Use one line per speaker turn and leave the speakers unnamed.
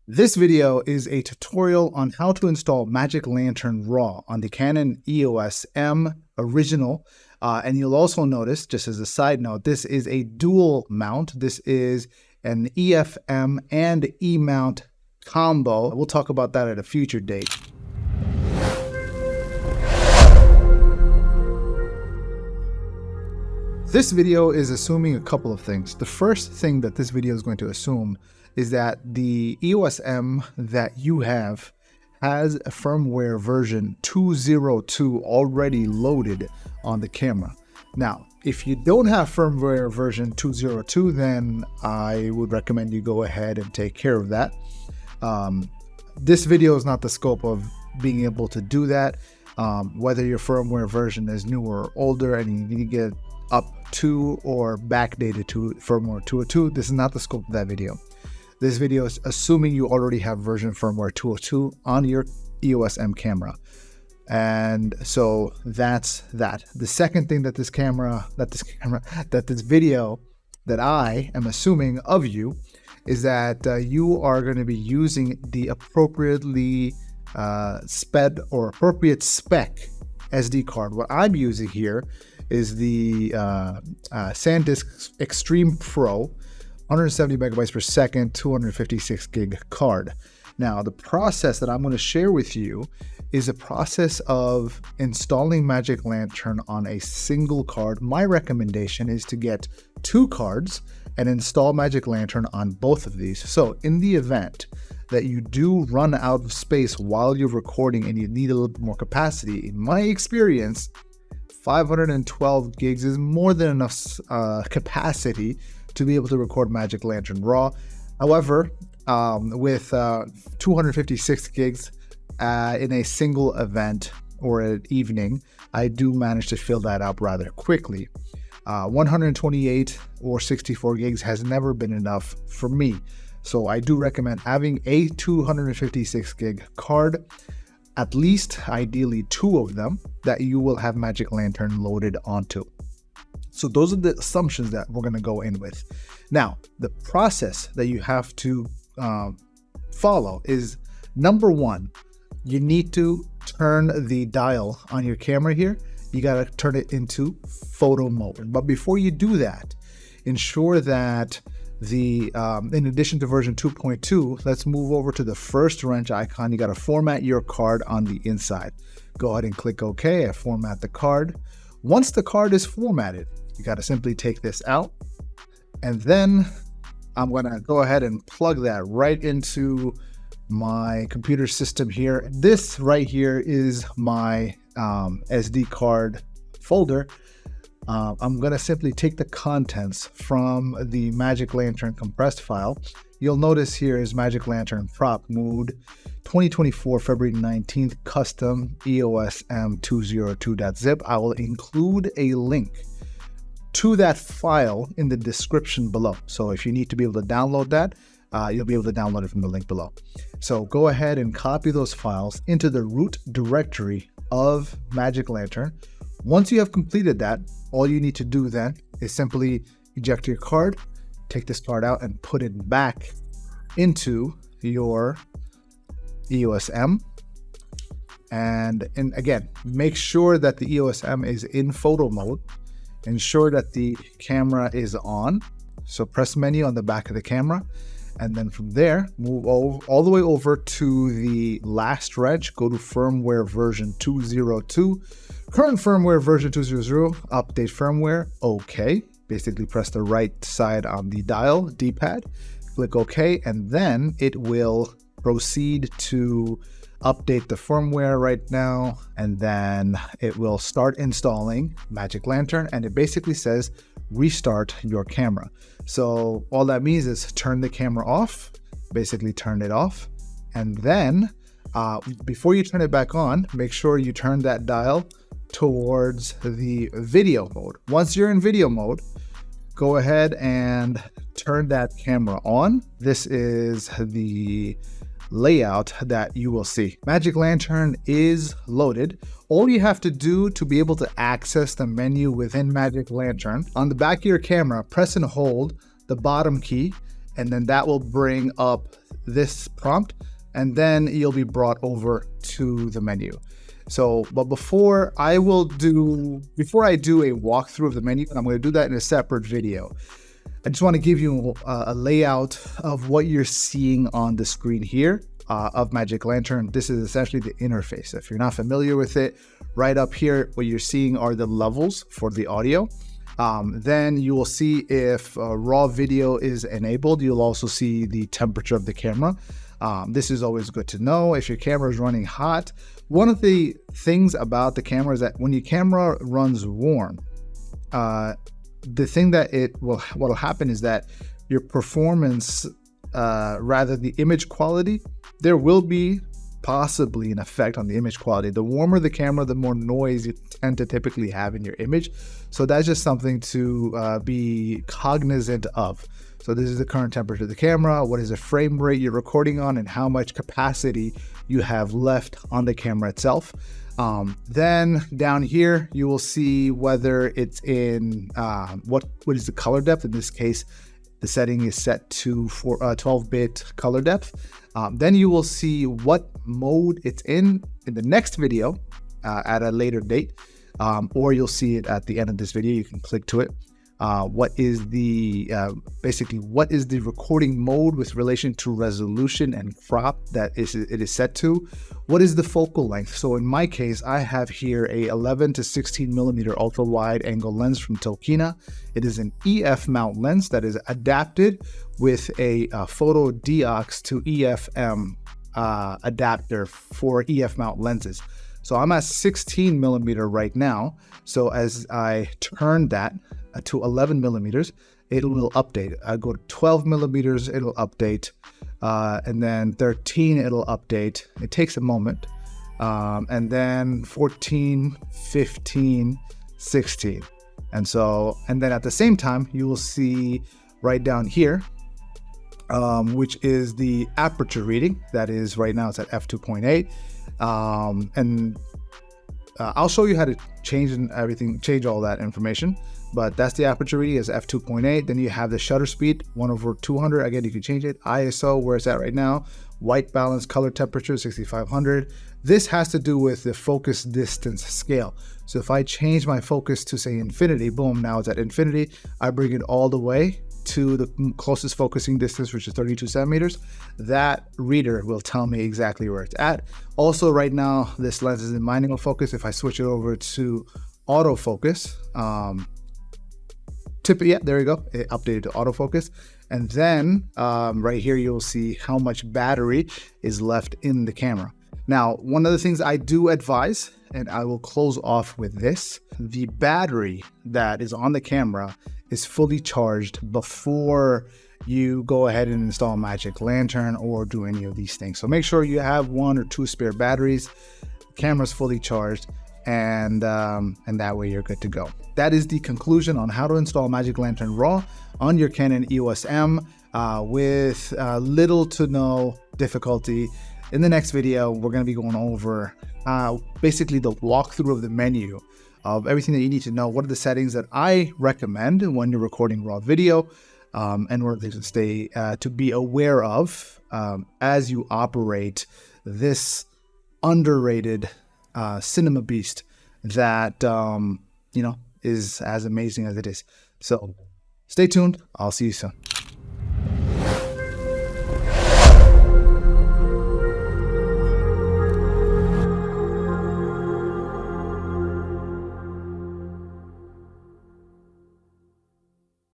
This video is a tutorial on how to install Magic Lantern RAW on the Canon EOS M original. And you'll also notice, just as a side note, this is a dual mount. This is an EFM and E mount combo. We'll talk about that at a future date. This video is assuming a couple of things. The first thing that this video is going to assume is that the EOS M that you have has a firmware version 2.02 already loaded on the camera. Now, if you don't have firmware version 2.02, then I would recommend you go ahead and take care of that. This video is not the scope of being able to do that. Whether your firmware version is newer or older and you need to get up to or backdated to firmware 2.02, this is not the scope of that video. This video is assuming you already have version firmware 2.02 on your EOS M camera. And so that's that. The second thing that this video that I am assuming of you is that you are going to be using the appropriately appropriate spec SD card. What I'm using here is the SanDisk Extreme Pro 170 megabytes per second, 256 gig card. Now, the process that I'm going to share with you is a process of installing Magic Lantern on a single card. My recommendation is to get two cards and install Magic Lantern on both of these. So in the event that you do run out of space while you're recording and you need a little bit more capacity, in my experience, 512 gigs is more than enough capacity to be able to record Magic Lantern RAW. However, with 256 gigs in a single event or an evening, I do manage to fill that up rather quickly. 128 or 64 gigs has never been enough for me. So I do recommend having a 256 gig card, at least ideally two of them, that you will have Magic Lantern loaded onto. So those are the assumptions that we're going to go in with. Now, the process that you have to follow is, number one, you need to turn the dial on your camera here. You got to turn it into photo mode. But before you do that, ensure that in addition to version 2.2, let's move over to the first wrench icon. You got to format your card on the inside. Go ahead and click OK. I format the card. Once the card is formatted, you got to simply take this out, and then I'm going to go ahead and plug that right into my computer system here. This right here is my SD card folder. I'm going to simply take the contents from the Magic Lantern compressed file. You'll notice here is Magic Lantern prop mood 2024 February 19th custom EOS M 202.zip. I will include a link to that file in the description below. So if you need to be able to download that, you'll be able to download it from the link below. So go ahead and copy those files into the root directory of Magic Lantern. Once you have completed that, all you need to do then is simply eject your card, take this card out and put it back into your EOS M. And again, make sure that the EOS M is in photo mode. Ensure that the camera is on. So press menu on the back of the camera. And then from there, move all the way over to the last wrench. Go to firmware version 2.02. Current firmware version 2.00. Update firmware. OK. Basically press the right side on the dial, D-pad. Click OK. And then it will proceed to update the firmware right now, and then it will start installing Magic Lantern, and it basically says restart your camera. So all that means is turn the camera off, basically turn it off, and then before you turn it back on, make sure you turn that dial towards the video mode. Once you're in video mode, go ahead and turn that camera on. This is the layout that you will see. Magic Lantern is loaded. All you have to do to be able to access the menu within Magic Lantern, on the back of your camera, press and hold the bottom key, and then that will bring up this prompt, and then you'll be brought over to the menu. So, but before I do a walkthrough of the menu, and I'm going to do that in a separate video, I just want to give you a layout of what you're seeing on the screen here of Magic Lantern. This is essentially the interface. If you're not familiar with it, right up here, what you're seeing are the levels for the audio. Then you will see if raw video is enabled. You'll also see the temperature of the camera. This is always good to know. If your camera is running hot, one of the things about the camera is that when your camera runs warm, the thing that what'll happen is that your performance, rather the image quality, there will be possibly an effect on the image quality. The warmer the camera, the more noise you tend to typically have in your image. So that's just something to be cognizant of. So this is the current temperature of the camera, what is the frame rate you're recording on, and how much capacity you have left on the camera itself. Then down here, you will see whether it's in what is the color depth. In this case, the setting is set to 12-bit color depth. Then you will see what mode it's in the next video at a later date, or you'll see it at the end of this video. You can click to it. What is the basically what is the recording mode with relation to resolution and crop that it is set to? What is the focal length? So in my case, I have here a 11 to 16 millimeter ultra wide angle lens from Tokina. It is an EF mount lens that is adapted with a photo deox to EFM adapter for EF mount lenses. So I'm at 16 millimeter right now. So as I turn that to 11 millimeters, it will update. I go to 12 millimeters, it'll update. And then 13, it'll update. It takes a moment. And then 14, 15, 16. And then at the same time, you will see right down here, which is the aperture reading. That is right now it's at f2.8. I'll show you how to change all that information. But that's the aperture reading is f2.8. Then you have the shutter speed 1/200. Again, you can change it. ISO, where it's at right now. White balance, color temperature 6500. This has to do with the focus distance scale. So if I change my focus to say infinity, boom, now it's at infinity. I bring it all the way to the closest focusing distance, which is 32 centimeters. That reader will tell me exactly where it's at. Also, right now, this lens is in manual focus. If I switch it over to autofocus, yeah, there you go. It updated to autofocus. And then right here, you'll see how much battery is left in the camera. Now, one of the things I do advise, and I will close off with this, the battery that is on the camera is fully charged before you go ahead and install Magic Lantern or do any of these things. So make sure you have 1 or 2 spare batteries, camera's fully charged, and that way you're good to go. That is the conclusion on how to install Magic Lantern RAW on your Canon EOS M with little to no difficulty. In the next video, we're going to be going over basically the walkthrough of the menu of everything that you need to know. What are the settings that I recommend when you're recording raw video, and what are things to stay to be aware of as you operate this underrated cinema beast that is as amazing as it is. So stay tuned. I'll see you soon.